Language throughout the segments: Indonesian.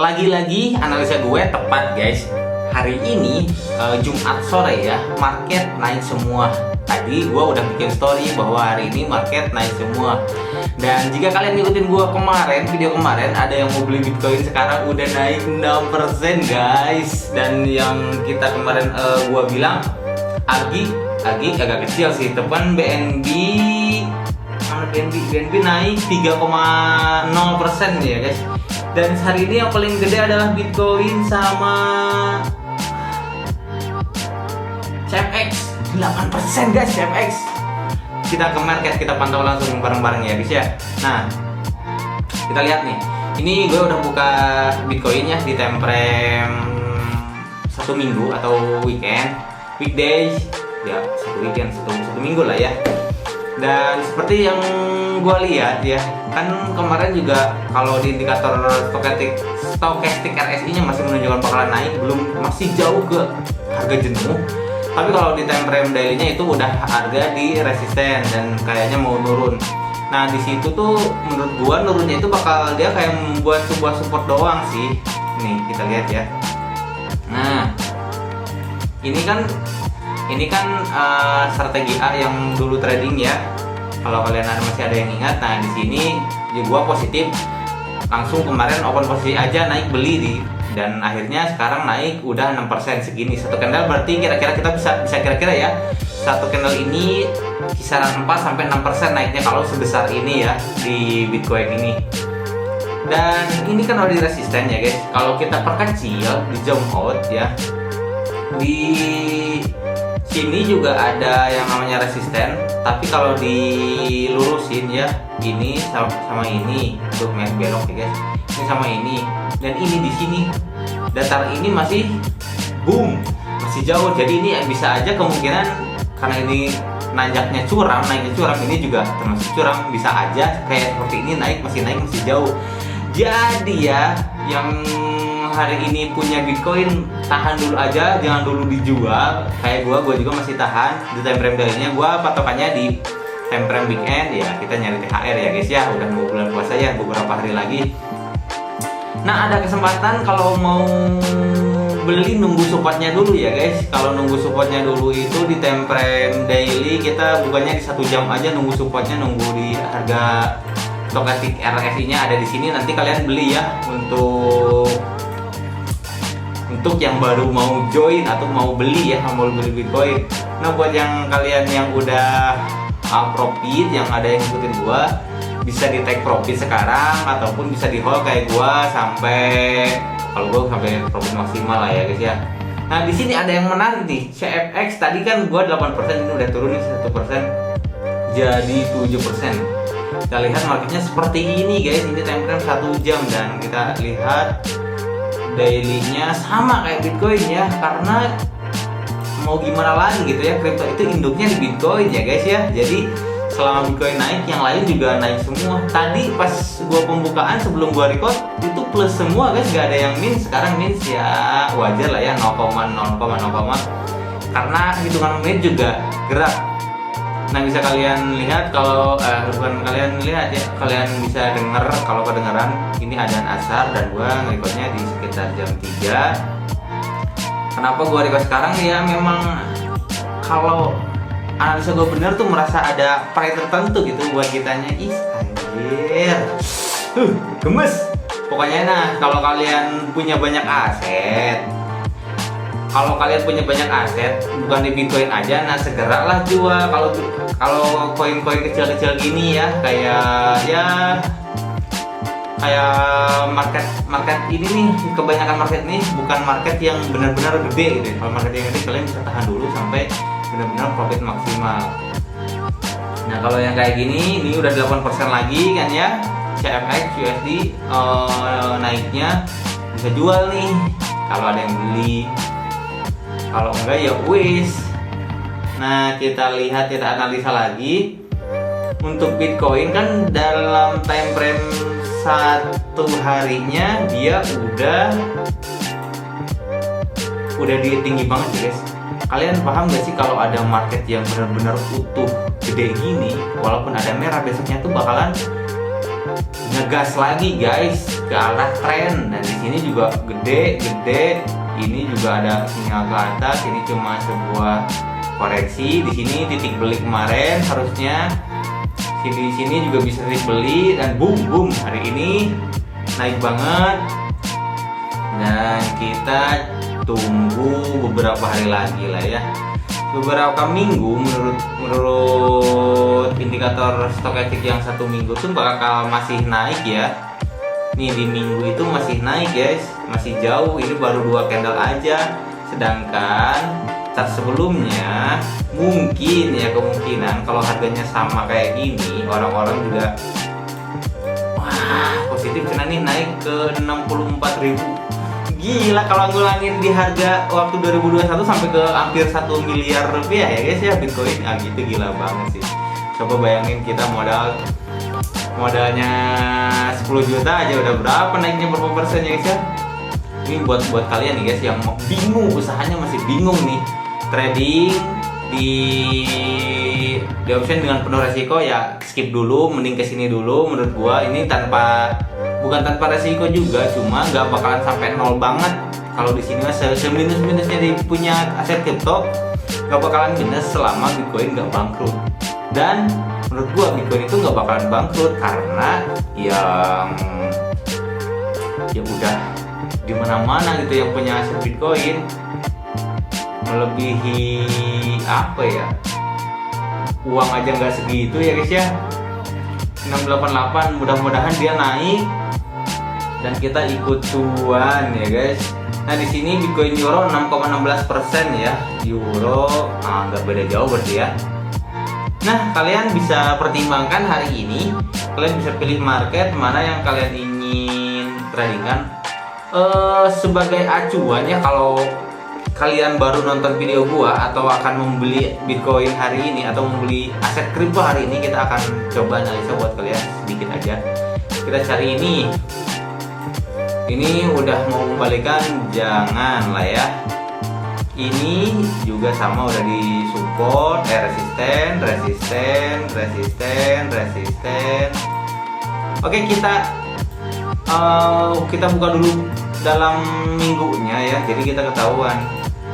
Lagi-lagi analisa gue tepat guys. Hari ini Jumat sore ya, market naik semua. Tadi gue udah bikin story bahwa hari ini market naik semua. Dan jika kalian ngikutin gue kemarin, video kemarin, ada yang mau beli Bitcoin sekarang udah naik 6% guys. Dan yang kita kemarin gue bilang Agi agak kecil sih, tepan BNB naik 3,0% ya guys. Dan hari ini yang paling gede adalah Bitcoin sama CFX 8% guys. CFX kita ke market, kita pantau langsung bareng-bareng ya guys ya. Nah, kita lihat nih, ini gue udah buka Bitcoin ya di time frame 1 minggu atau weekdays ya, satu minggu lah ya. Dan seperti yang gue lihat ya, kan kemarin juga kalau di indikator stokastik RSI nya masih menunjukkan bakalan naik, masih jauh ke harga jenuh. Tapi kalau di time frame daily-nya itu udah harga di resisten dan kayaknya mau turun. Nah, di situ tuh menurut gua nurunnya itu bakal dia kayak membuat sebuah support doang sih. Nih, kita lihat ya. Nah, ini kan strategi A yang dulu trading ya. Kalau kalian masih ada yang ingat, nah di sini ya gua positif, langsung kemarin open posisi aja naik beli dan akhirnya sekarang naik udah 6% segini. Satu candle berarti kira-kira kita bisa kira-kira ya. Satu candle ini kisaran 4 sampai 6% naiknya kalau sebesar ini ya di Bitcoin ini. Dan ini kan udah di resisten ya guys. Kalau kita perkecil di zoom out ya, di sini juga ada yang namanya resisten, tapi kalau dilurusin ya, ini sama ini tuh main belok ya guys. Ini sama ini dan ini di sini datar ini masih masih jauh. Jadi ini bisa aja kemungkinan karena ini naiknya curam, ini juga termasuk curam, bisa aja kayak seperti ini masih naik masih jauh. Jadi ya, yang hari ini punya Bitcoin tahan dulu aja, jangan dulu dijual. Kayak gue juga masih tahan di time frame daily-nya. Gue patokannya di time frame weekend ya, kita nyari THR ya guys ya. Udah mau bulan puasa ya, beberapa hari lagi. Nah, ada kesempatan kalau mau beli nunggu supportnya dulu ya guys. Kalau nunggu supportnya dulu itu di time frame daily kita bukannya di 1 jam aja nunggu supportnya, nunggu di harga stokastik RSI-nya ada di sini. Nanti kalian beli ya untuk yang baru mau join atau mau beli ya, mau beli Bitcoin. Nah, buat yang kalian yang udah profit, yang ada yang ngikutin gua, bisa di take profit sekarang ataupun bisa di hold kayak gua sampai profit maksimal lah ya guys ya. Nah, di sini ada yang menarik nih, CFX tadi kan gua 8%, ini udah turun nih 1% jadi 7%. Kita lihat marketnya seperti ini guys, ini time frame 1 jam dan kita lihat daily-nya sama kayak Bitcoin ya, karena mau gimana lagi gitu ya, crypto itu induknya di Bitcoin ya guys ya. Jadi selama Bitcoin naik, yang lain juga naik semua. Tadi pas gua pembukaan sebelum gua record itu plus semua guys, gak ada yang minus. Sekarang minus ya wajar lah ya, 0,0, karena hitungan menit juga gerak. Nah, bisa kalian lihat kalau bukan kalian lihat ya, kalian bisa dengar kalau kedengaran ini adzan asar dan gua nge-recordnya di sekitar jam 3. Kenapa gua record sekarang ya, memang kalau analisa gua bener tuh merasa ada price tertentu gitu buat kitanya. Anjir. Gemes. Pokoknya nah, kalau kalian punya banyak aset, bukan di Bitcoin aja, nah segeralah jual. Kalau koin-koin kecil-kecil gini ya, kayak market ini nih, kebanyakan market nih bukan market yang benar-benar gede gitu. Kalau market yang gede kalian bisa tahan dulu sampai benar-benar profit maksimal. Nah, kalau yang kayak gini, ini udah 8% lagi kan ya, CFX USD naiknya, bisa jual nih kalau ada yang beli. Kalau enggak ya wis. Nah, kita lihat, kita analisa lagi. Untuk Bitcoin kan dalam time frame 1 harinya dia udah di tinggi banget guys. Kalian paham gak sih kalau ada market yang benar-benar utuh gede gini, walaupun ada merah besoknya tuh bakalan ngegas lagi guys ke arah tren. Dan di sini juga gede, ini juga ada sinyal ke atas. Ini cuma sebuah koreksi. Di sini titik beli kemarin harusnya. Di sini juga bisa titik beli dan boom hari ini naik banget. Dan kita tunggu beberapa hari lagi lah ya. Beberapa minggu menurut indikator Stochastic yang 1 minggu tuh bakal masih naik ya. Nih di minggu itu masih naik guys, masih jauh. Ini baru 2 candle aja. Sedangkan chart sebelumnya mungkin ya, kemungkinan kalau harganya sama kayak gini, orang-orang juga wah positif karena nih naik ke 64.000. Gila kalau ngulangin di harga waktu 2021 sampai ke hampir 1 miliar rupiah ya guys ya Bitcoin. Gitu gila banget sih. Coba bayangin kita modalnya 10 juta aja udah berapa naiknya, berapa persen ya guys ya. Ini buat kalian nih guys yang bingung, usahanya masih bingung nih trading di option dengan penuh resiko, ya skip dulu, mending kesini dulu. Menurut gua ini bukan tanpa resiko juga, cuma nggak bakalan sampai nol banget. Kalau di sini mah seminus-minusnya di punya aset kripto nggak bakalan minus selama Bitcoin nggak bangkrut. Dan menurut gua Bitcoin itu nggak bakalan bangkrut karena yang ya udah di mana-mana gitu yang punya aset Bitcoin, melebihi apa ya, uang aja nggak segitu ya guys ya. 688 mudah-mudahan dia naik dan kita ikut cuan ya guys. Nah di sini Bitcoin Euro 6,16% ya, Euro nggak beda jauh berarti ya. Nah kalian bisa pertimbangkan hari ini, kalian bisa pilih market mana yang kalian ingin tradingkan sebagai acuan ya. Kalau kalian baru nonton video gua atau akan membeli Bitcoin hari ini atau membeli aset kripto hari ini, kita akan coba analisa buat kalian sedikit aja. Kita cari ini udah mau kembalikan, jangan lah ya. Ini juga sama udah di support, resisten. Oke, kita buka dulu dalam minggunya ya, jadi kita ketahuan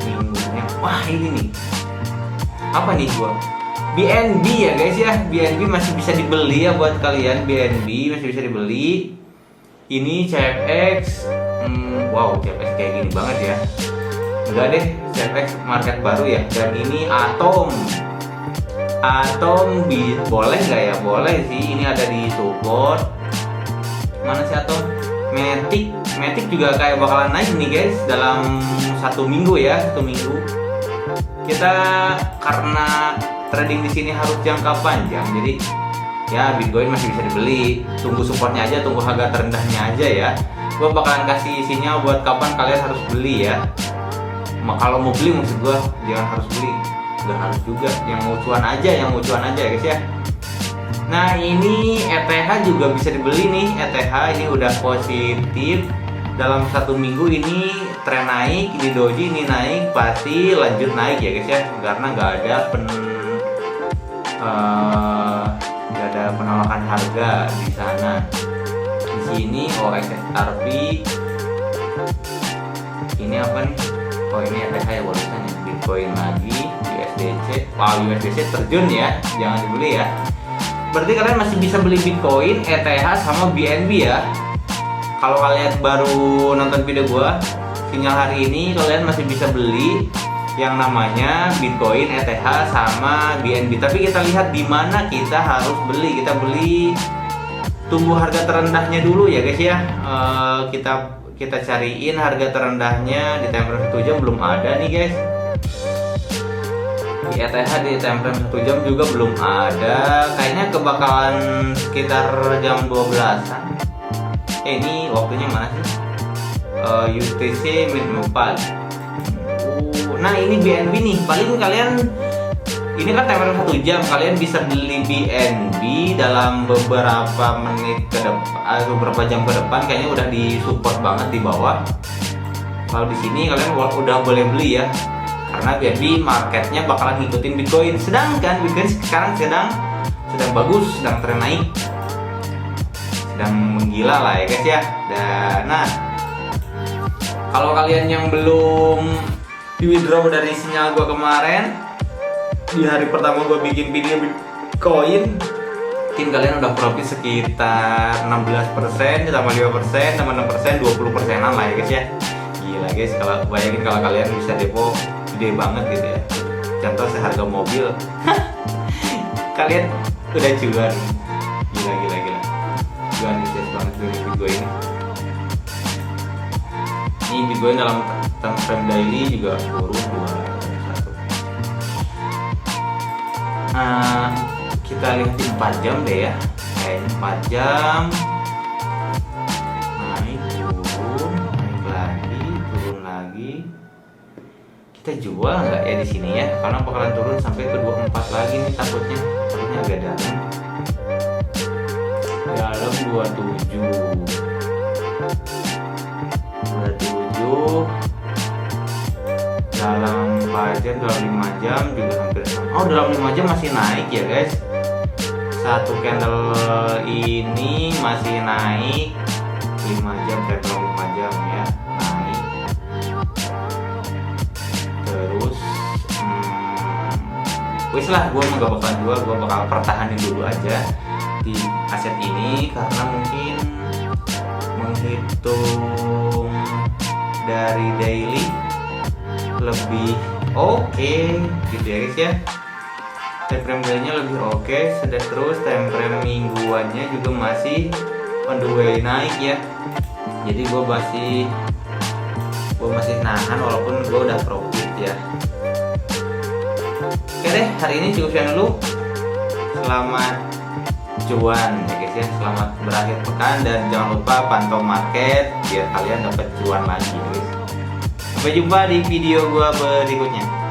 minggunya. Wah ini nih, apa nih gua? BNB ya guys ya, BNB masih bisa dibeli ya buat kalian. BNB masih bisa dibeli. Ini CFX, wow CFX kayak gini banget ya. Enggak deh, CFX market baru ya. Dan ini Atom boleh nggak ya? Boleh sih, ini ada di support. Mana sih Atom? Matic juga kayak bakalan naik nih guys dalam 1 minggu ya, 1 minggu. Kita karena trading di sini harus jangka panjang, jadi ya Bitcoin masih bisa dibeli. Tunggu supportnya aja, tunggu harga terendahnya aja ya. Gua bakalan kasih sinyal buat kapan kalian harus beli ya. Kalau mau beli maksud gua jangan harus beli, nggak harus juga. Yang mau cuan aja guys ya. Nah ini ETH juga bisa dibeli nih. ETH ini udah positif dalam 1 minggu ini, tren naik. Di doji ini naik, pasti lanjut naik ya guys ya, karena nggak ada penolakan harga di sana. Di sini OXRP ini apa nih? Oh ini ETH ya barusan ya. Bitcoin lagi, USDC. Wow USDC terjun ya, jangan dibeli ya. Berarti kalian masih bisa beli Bitcoin, ETH sama BNB ya. Kalau kalian baru nonton video gua, sinyal hari ini kalian masih bisa beli yang namanya Bitcoin, ETH sama BNB. Tapi kita lihat di mana kita harus beli. Kita beli, tunggu harga terendahnya dulu ya guys ya. Kita cariin harga terendahnya di time frame 1 jam, belum ada nih guys. Di ETH di time frame 1 jam juga belum ada. Kayaknya kebakalan sekitar jam 12-an. Ini waktunya mana sih? UTC min 4. Nah ini BNB nih, paling kalian ini kan time frame 1 jam, kalian bisa beli BNB dalam beberapa menit ke depan, beberapa jam ke depan. Kayaknya udah di support banget di bawah. Kalau di sini kalian udah boleh beli ya, karena BNB marketnya bakalan ngikutin Bitcoin. Sedangkan Bitcoin sekarang sedang bagus, sedang tren naik. sedang menggila lah ya guys ya. Dan nah, kalau kalian yang belum di withdraw dari sinyal gua kemarin di hari pertama gua bikin video Bitcoin, mungkin kalian udah profit sekitar 16%, ditambah 5%, tambah 6%, 20%-an lah ya guys ya. Gila guys, kalau bayangin kalau kalian bisa depo gede banget gitu ya. Contoh seharga mobil. Kalian udah cuan. Gila. Cuan bisnis banget dari Bitcoin ini. Ini Bitcoin dalam time frame daily juga turun 2, 1. Kita lihat di 4 jam deh ya. Kayaknya 4 jam naik turun, naik lagi, turun lagi. Kita jual nggak ya di sini ya? Karena bakalan turun sampai ke 24 lagi nih takutnya. Takutnya agak dalam. Dalam 27. Dalam 4 jam, dalam 5 jam juga hampir sama. Oh, dalam 5 jam masih naik ya guys. Satu candle ini masih naik 5 jam, candle 5 jam ya, naik. Terus wis lah, gue gak bakalan jual, gue bakal pertahanin dulu aja di aset ini karena mungkin menghitung dari daily lebih oke gitu ya guys ya. Time frame daily-nya lebih oke, sudah. Terus time frame mingguannya juga masih on the way naik ya. Jadi gue masih nahan walaupun gue udah profit ya. Oke deh, hari ini cukup sekian dulu. Selamat cuan ya guys ya, selamat berakhir pekan dan jangan lupa pantau market biar kalian dapat cuan lagi guys. Sampai jumpa di video gua berikutnya.